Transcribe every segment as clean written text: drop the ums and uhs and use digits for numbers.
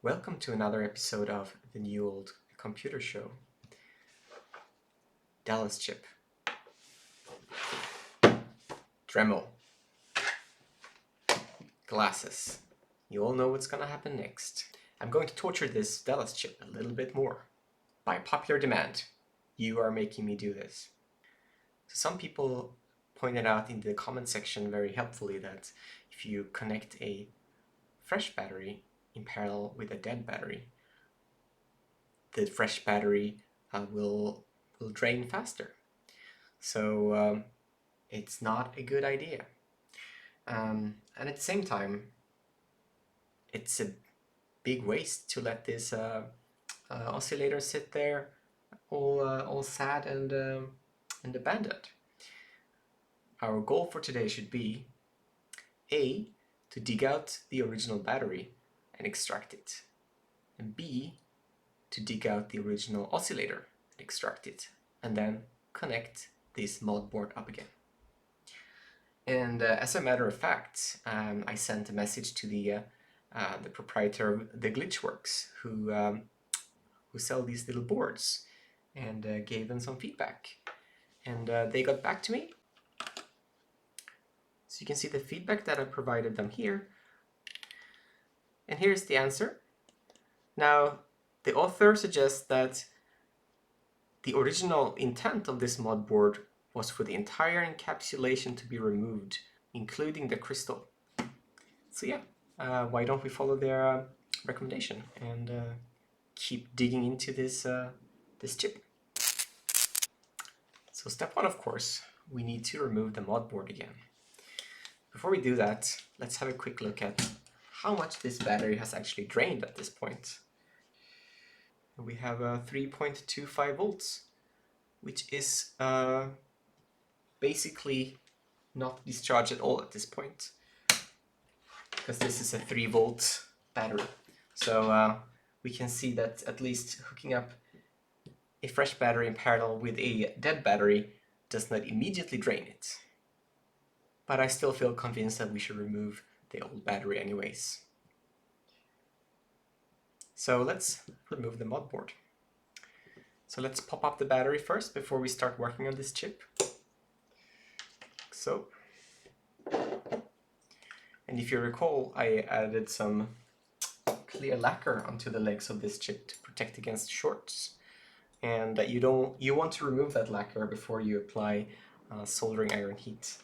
Welcome to another episode of the New Old Computer Show. Dallas chip. Dremel. Glasses. You all know what's gonna happen next. I'm going to torture this Dallas chip a little bit more. By popular demand. You are making me do this. So some people pointed out in the comment section very helpfully that if you connect a fresh battery in parallel with a dead battery, the fresh battery will drain faster. So it's not a good idea. And at the same time, it's a big waste to let this oscillator sit there all sad and abandoned. Our goal for today should be A, to dig out the original battery and extract it, and B, to dig out the original oscillator and extract it, and then connect this motherboard up again. And as a matter of fact, I sent a message to the proprietor of the Glitchworks, who sell these little boards, and gave them some feedback. And they got back to me. So you can see the feedback that I provided them here. And here's the answer. Now, the author suggests that the original intent of this motherboard was for the entire encapsulation to be removed, including the crystal. So yeah, why don't we follow their recommendation and keep digging into this chip. So step one, of course, we need to remove the motherboard again. Before we do that, let's have a quick look at how much this battery has actually drained at this point. We have 3.25 volts, which is basically not discharged at all at this point, because this is a 3-volt battery. So we can see that at least hooking up a fresh battery in parallel with a dead battery does not immediately drain it. But I still feel convinced that we should remove the old battery anyways. So let's remove the motherboard. So let's pop up the battery first before we start working on this chip. So, and if you recall, I added some clear lacquer onto the legs of this chip to protect against shorts. And you want to remove that lacquer before you apply soldering iron heat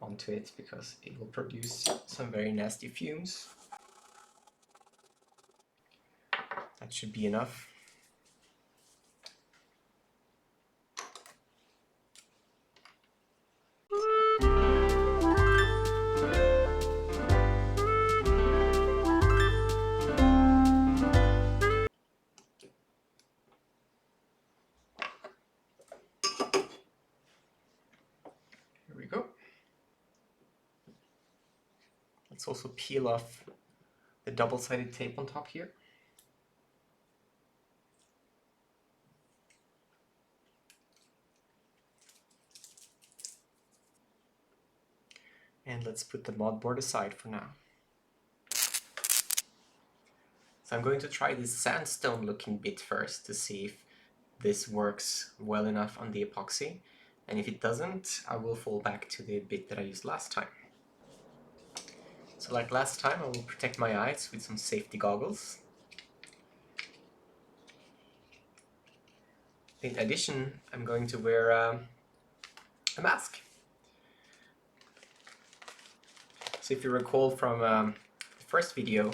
onto it, because it will produce some very nasty fumes. That should be enough. Here we go. Let's also peel off the double-sided tape on top here. And let's put the motherboard aside for now. So I'm going to try this sandstone looking bit first to see if this works well enough on the epoxy. And if it doesn't, I will fall back to the bit that I used last time. So like last time, I will protect my eyes with some safety goggles. In addition, I'm going to wear a mask. So if you recall from the first video,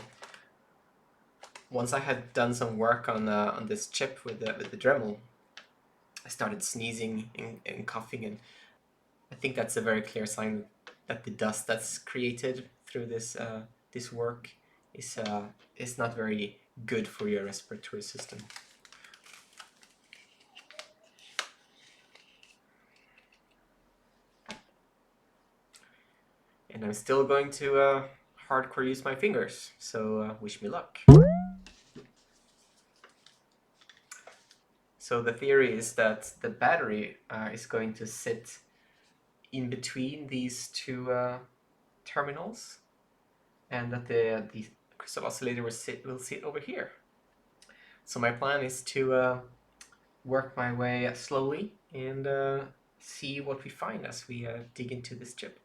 once I had done some work on this chip with the Dremel, I started sneezing and coughing, and I think that's a very clear sign that the dust that's created through this work is not very good for your respiratory system. And I'm still going to hardcore use my fingers, so wish me luck. So the theory is that the battery is going to sit in between these two terminals, and that the crystal oscillator will sit over here. So my plan is to work my way slowly and see what we find as we dig into this chip.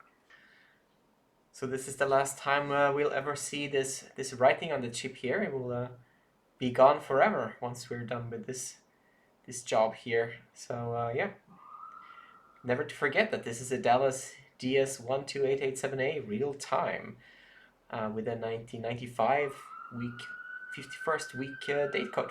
So this is the last time we'll ever see this writing on the chip here. It will be gone forever once we're done with this job here. So yeah, never to forget that this is a Dallas DS12887A real time with a 1995 week 51st week date code.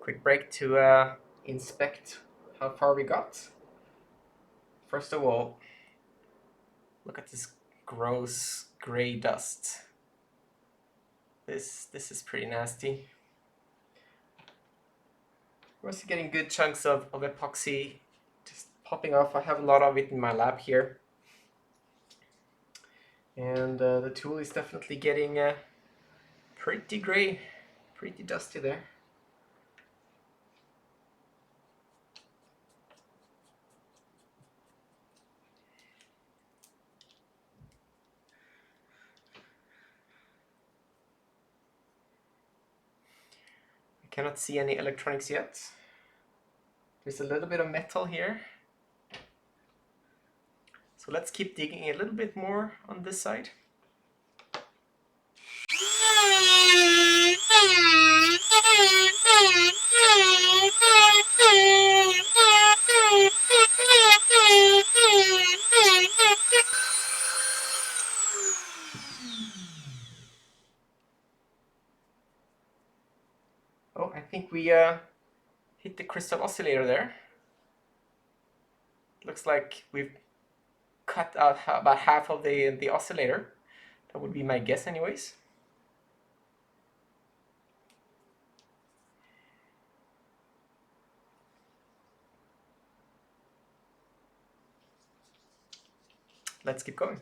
Quick break to inspect how far we got. First of all, look at this gross gray dust. This is pretty nasty. We're also getting good chunks of epoxy just popping off. I have a lot of it in my lab here. And the tool is definitely getting pretty gray, pretty dusty there. I cannot see any electronics yet. There's a little bit of metal here. So let's keep digging a little bit more on this side. Oh, I think we hit the crystal oscillator there. Looks like we've cut out about half of the oscillator. That would be my guess anyways. Let's keep going.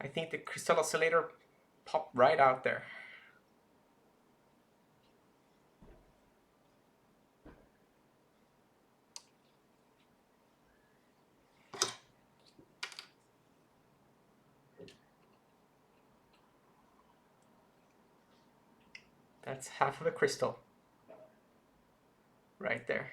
I think the crystal oscillator popped right out there. That's half of a crystal right there.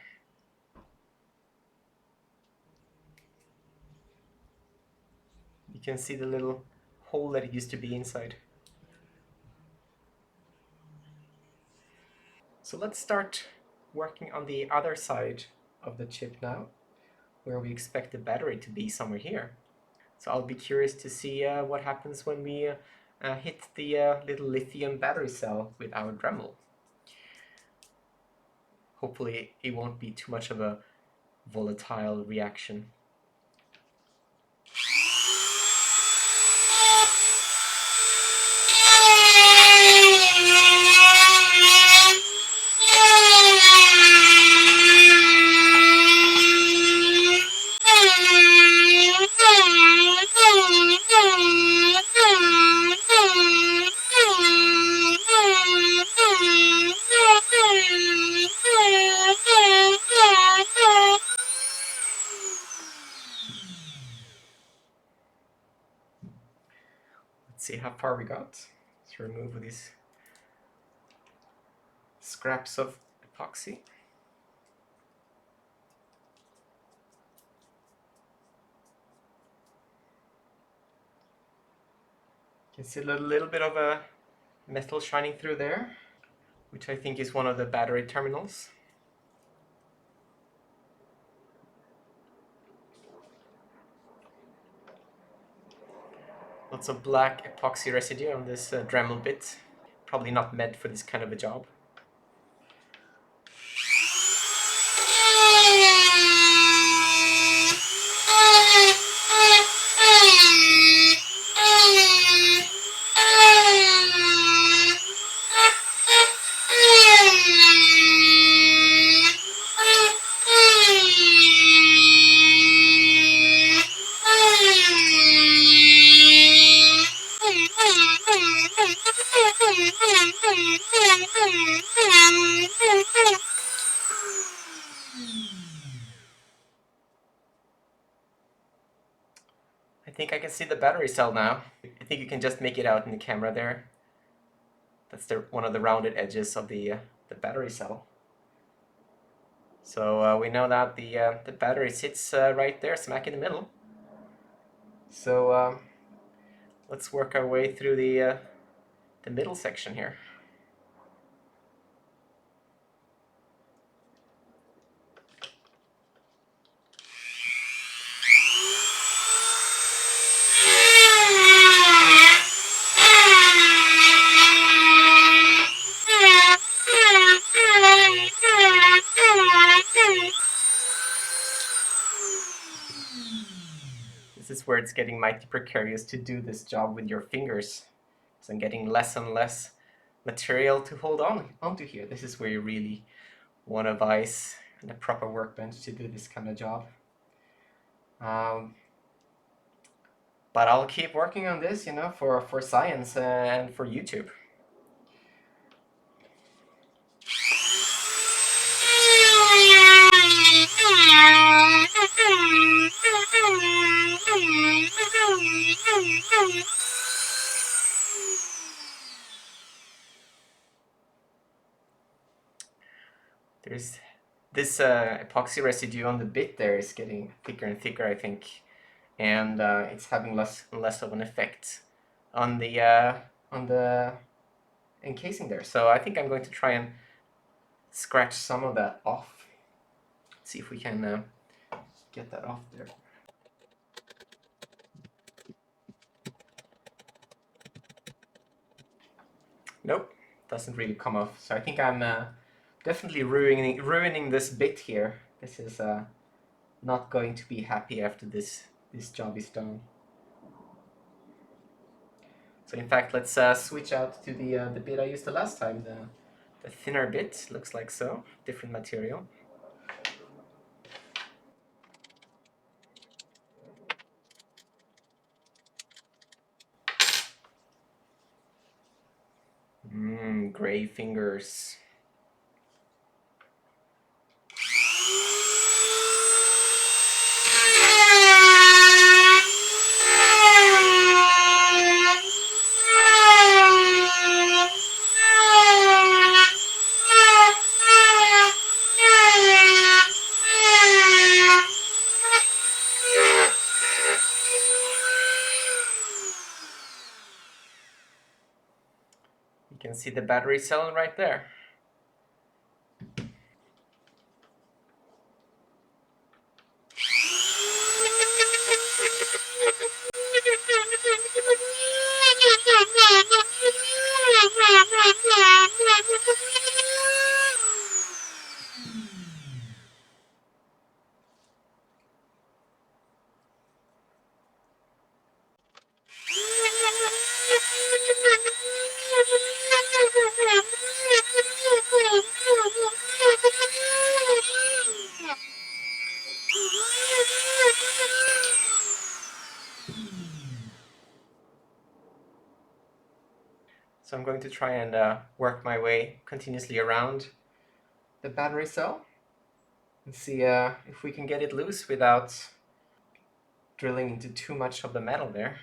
You can see the little hole that it used to be inside. So let's start working on the other side of the chip now, where we expect the battery to be somewhere here. So I'll be curious to see what happens when we hit the little lithium battery cell with our Dremel. Hopefully it won't be too much of a volatile reaction. Let's see how far we got. Let's remove these scraps of epoxy. You can see a little bit of a metal shining through there, which I think is one of the battery terminals. Lots of black epoxy residue on this Dremel bit. Probably not meant for this kind of a job. I think I can see the battery cell now. I think you can just make it out in the camera there. That's one of the rounded edges of the battery cell. So we know that the battery sits right there, smack in the middle. So let's work our way through the middle section here. This is where it's getting mighty precarious to do this job with your fingers. So I'm getting less and less material to hold onto here. This is where you really want a vise and a proper workbench to do this kind of job. But I'll keep working on this, you know, for science and for YouTube. There's this epoxy residue on the bit there is getting thicker and thicker, I think, and it's having less and less of an effect on the encasing there. So I think I'm going to try and scratch some of that off. See if we can get that off there. Nope, doesn't really come off. So I think I'm definitely ruining this bit here. This is not going to be happy after this job is done. So in fact, let's switch out to the bit I used the last time, the thinner bit. Looks like so, different material. Gray fingers. You can see the battery cell right there. So I'm going to try and work my way continuously around the battery cell and see if we can get it loose without drilling into too much of the metal there.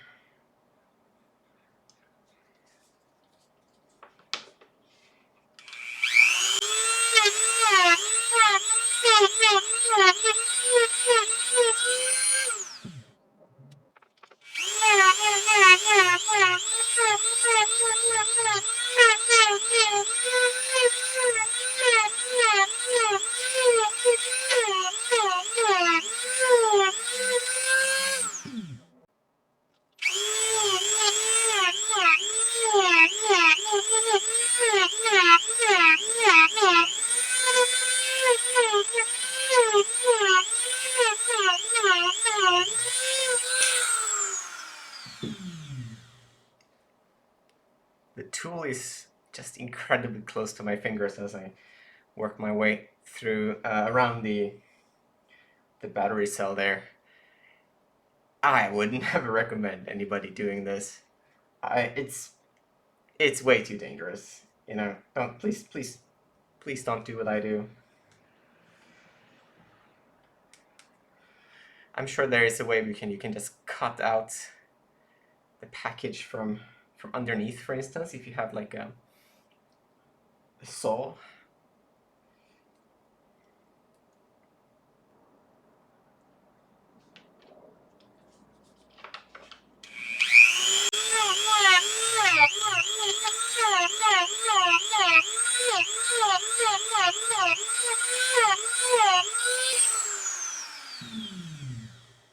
The tool is just incredibly close to my fingers as I work my way through around the battery cell there. I would never recommend anybody doing this. It's way too dangerous. You know, don't please don't do what I do. I'm sure there is a way you can just cut out the package from underneath, for instance, if you have like a saw.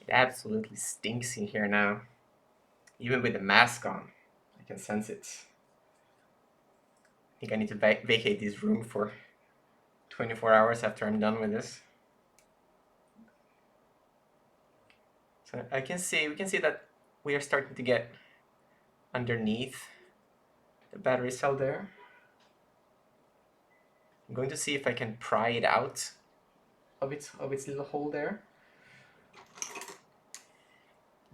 It absolutely stinks in here now. Even with the mask on, I can sense it. I think I need to vacate this room for 24 hours after I'm done with this. So we can see that we are starting to get underneath the battery cell there. I'm going to see if I can pry it out of its little hole there.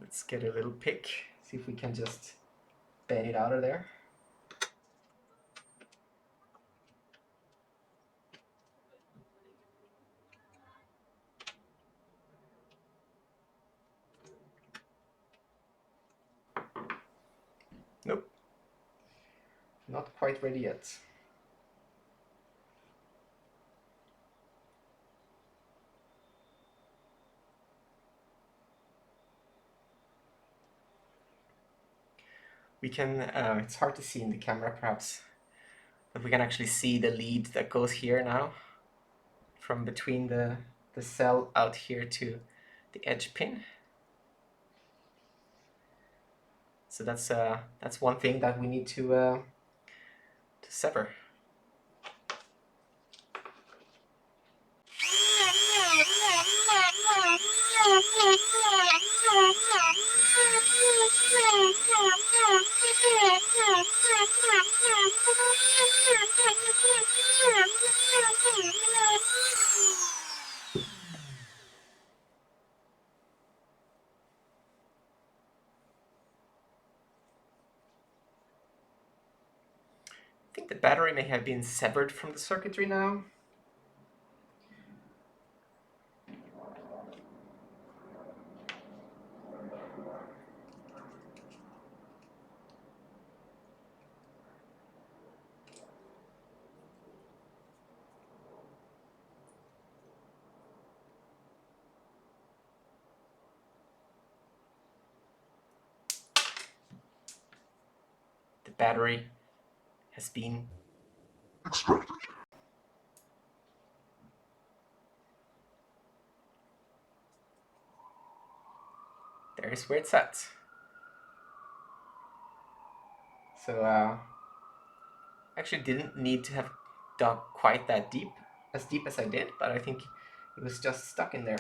Let's get a little pick, see if we can just bend it out of there. Nope, not quite ready yet. We can, it's hard to see in the camera perhaps, but we can actually see the lead that goes here now from between the cell out here to the edge pin. So that's one thing that we need to sever. I think the battery may have been severed from the circuitry now. The battery has been extracted. There's where it's at. So actually didn't need to have dug quite that deep as I did, but I think it was just stuck in there.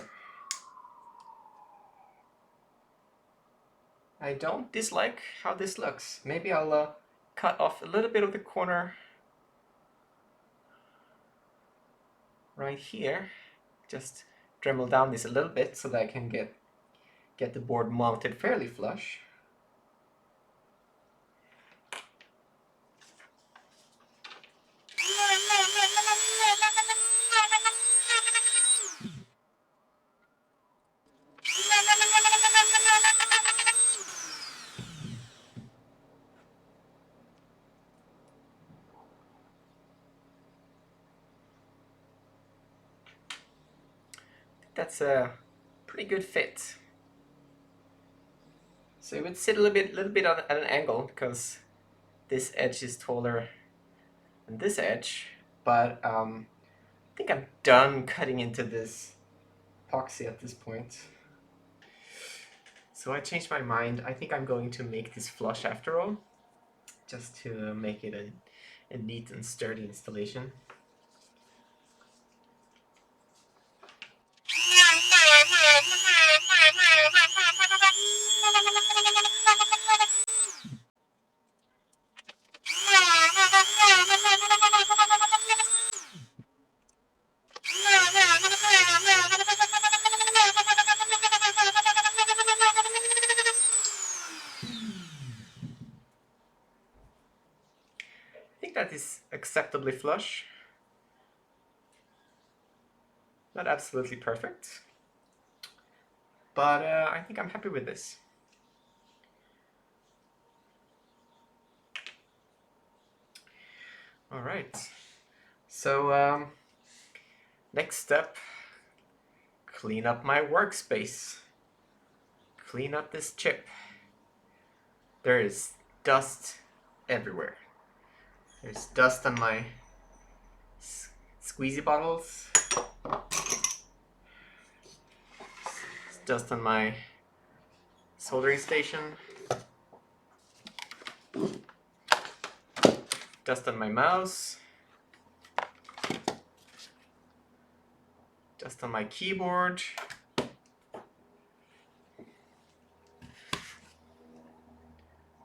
I don't dislike how this looks. Maybe I'll cut off a little bit of the corner right here. Just Dremel down this a little bit so that I can get the board mounted fairly flush. That's a pretty good fit. So it would sit a little bit at an angle because this edge is taller than this edge, but I think I'm done cutting into this epoxy at this point. So I changed my mind. I think I'm going to make this flush after all, just to make it a neat and sturdy installation. think that is acceptably flush. Not absolutely perfect, but I think I'm happy with this. All right, so next step, clean up my workspace. Clean up this chip. There is dust everywhere. There's dust on my squeezy bottles. Dust on my soldering station. Dust on my mouse. Dust on my keyboard.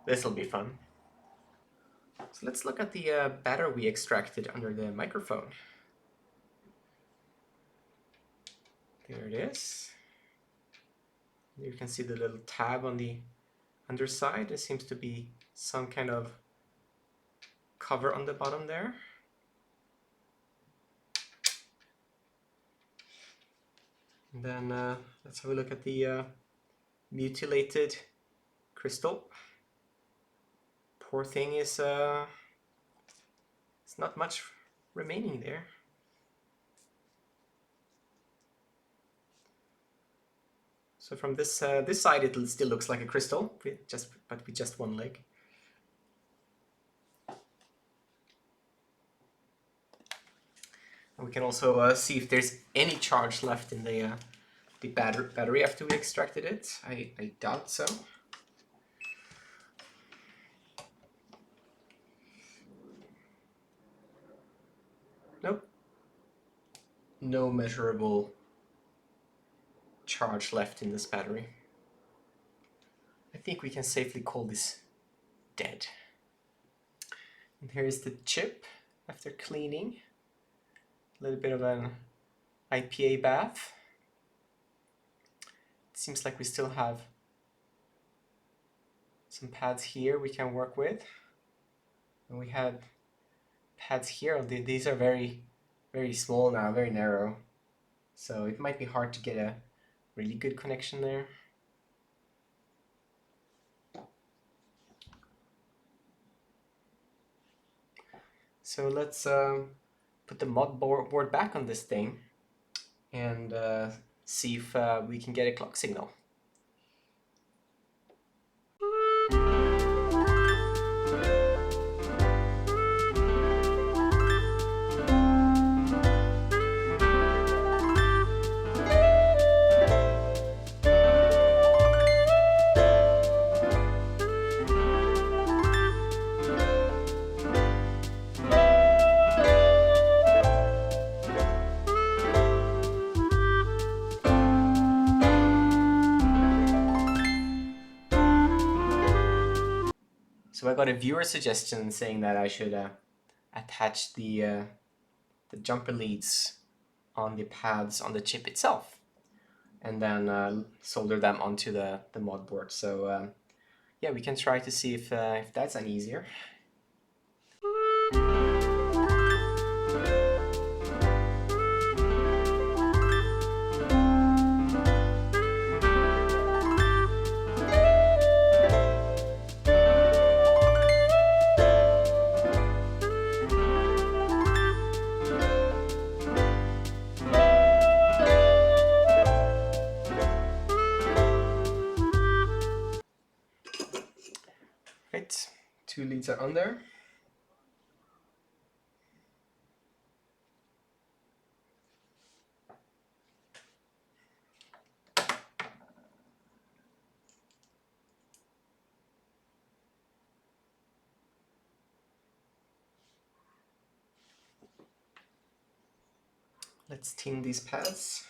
This'll be fun. So let's look at the batter we extracted under the microphone. There it is. You can see the little tab on the underside. There seems to be some kind of cover on the bottom there. And then let's have a look at the mutilated crystal. Poor thing is, it's not much remaining there. So from this side, it still looks like a crystal, but with just one leg. And we can also see if there's any charge left in the battery after we extracted it. I doubt so. Nope. No measurable charge left in this battery. I think we can safely call this dead. And here's the chip after cleaning. A little bit of an IPA bath. It seems like we still have some pads here we can work with. And we had pads here. These are very, very small now, very narrow. So it might be hard to get a really good connection there. So let's put the motherboard back on this thing and see if we can get a clock signal. So I got a viewer suggestion saying that I should attach the jumper leads on the pads on the chip itself, and then solder them onto the motherboard. So yeah, we can try to see if that's any easier. Right, 2 leads are on there. Let's tin these pads.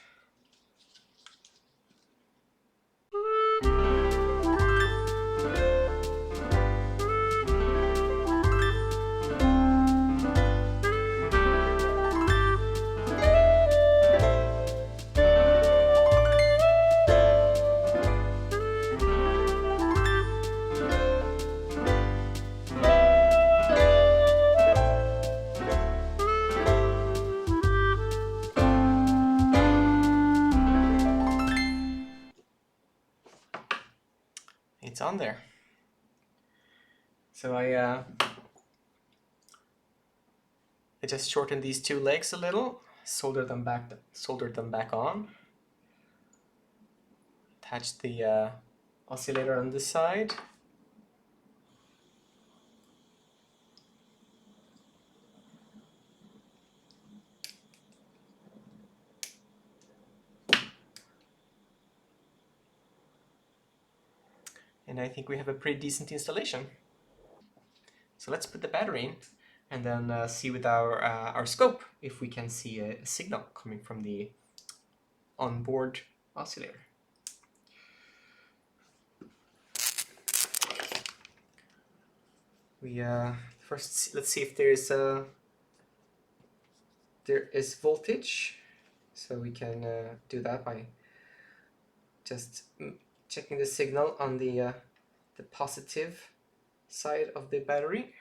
on there. So I just shortened these two legs a little, soldered them back on, attached the oscillator on this side. And I think we have a pretty decent installation. So let's put the battery in and then see with our scope if we can see a signal coming from the onboard oscillator. We first let's see if there is voltage. So we can do that by just checking the signal on the positive side of the battery.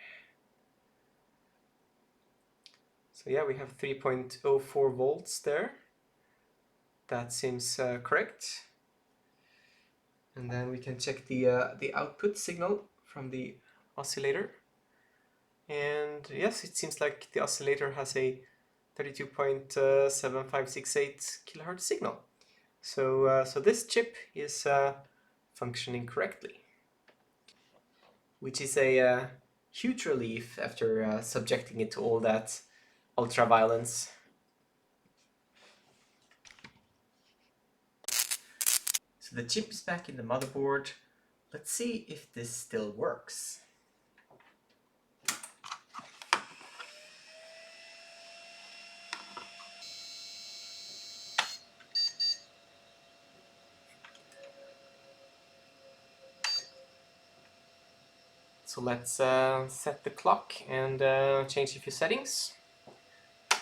So yeah, we have 3.04 volts there. That seems correct. And then we can check the output signal from the oscillator. And yes, it seems like the oscillator has a 32.7568 kilohertz signal. So this chip is functioning correctly, which is a huge relief after subjecting it to all that ultraviolence. So the chip is back in the motherboard. Let's see if this still works. So let's set the clock and change a few settings. So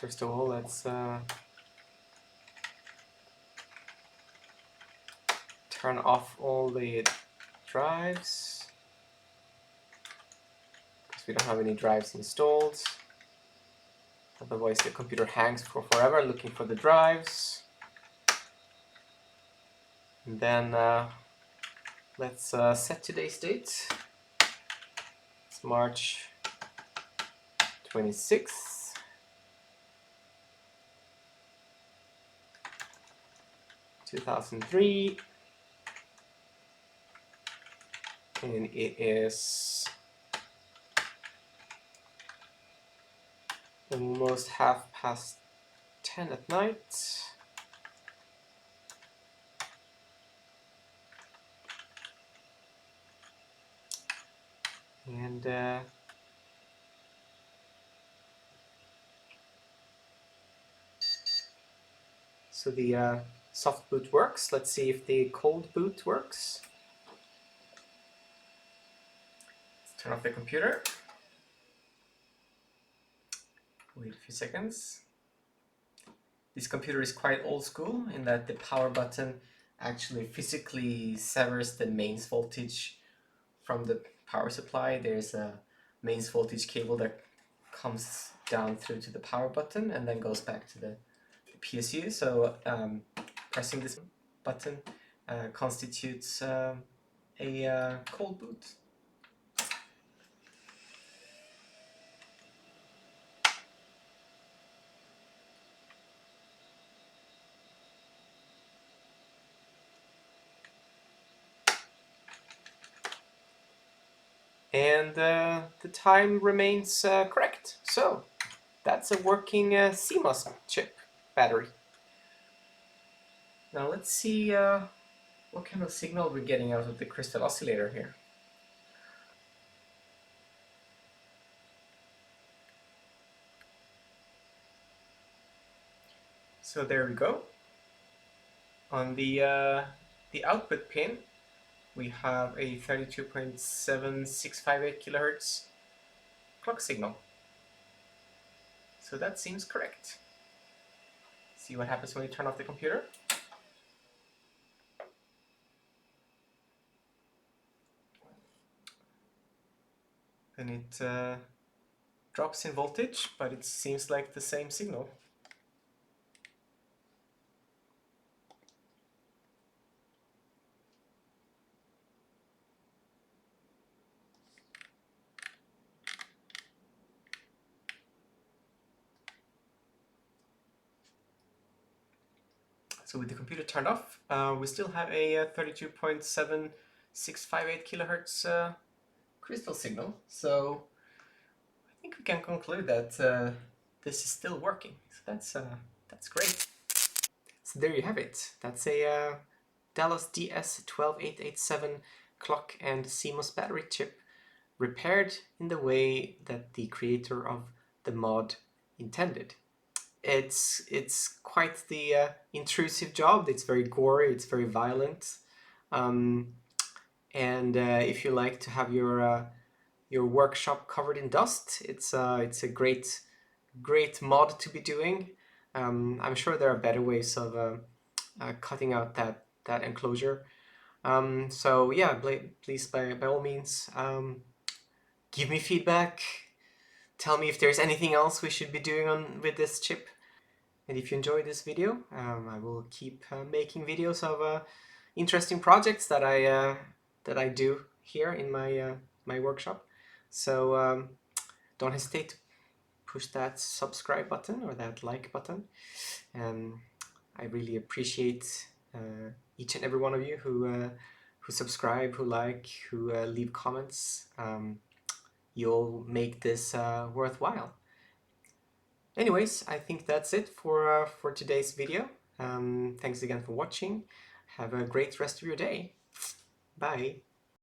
first of all, let's turn off all the drives, because we don't have any drives installed. Otherwise the computer hangs for forever looking for the drives. And then let's set today's date. It's March 26th. 2003. And it is almost 10:30 at night. And so the soft boot works. Let's see if the cold boot works. Let's turn off the computer. Wait a few seconds. This computer is quite old school in that the power button actually physically severs the mains voltage from the power supply. There's a mains voltage cable that comes down through to the power button and then goes back to the PSU. So pressing this button constitutes a cold boot. And the time remains correct. So that's a working CMOS chip battery. Now let's see what kind of signal we're getting out of the crystal oscillator here. So there we go. On the output pin, we have a 32.7658 kilohertz clock signal. So that seems correct. See what happens when we turn off the computer. Then it drops in voltage, but it seems like the same signal. So with the computer turned off, we still have a 32.7658 kilohertz crystal signal. So I think we can conclude that this is still working. So that's great. So there you have it. That's a Dallas DS12887 clock and CMOS battery chip repaired in the way that the creator of the mod intended. It's quite the intrusive job. It's very gory. It's very violent, and if you like to have your workshop covered in dust, it's a great mod to be doing. I'm sure there are better ways of cutting out that enclosure. So yeah, please by all means give me feedback. Tell me if there's anything else we should be doing with this chip. And if you enjoyed this video, I will keep making videos of interesting projects that I do here in my workshop. So don't hesitate to push that subscribe button or that like button. I really appreciate each and every one of you who subscribe, who like, who leave comments. You'll make this worthwhile. Anyways, I think that's it for today's video. Thanks again for watching. Have a great rest of your day. Bye.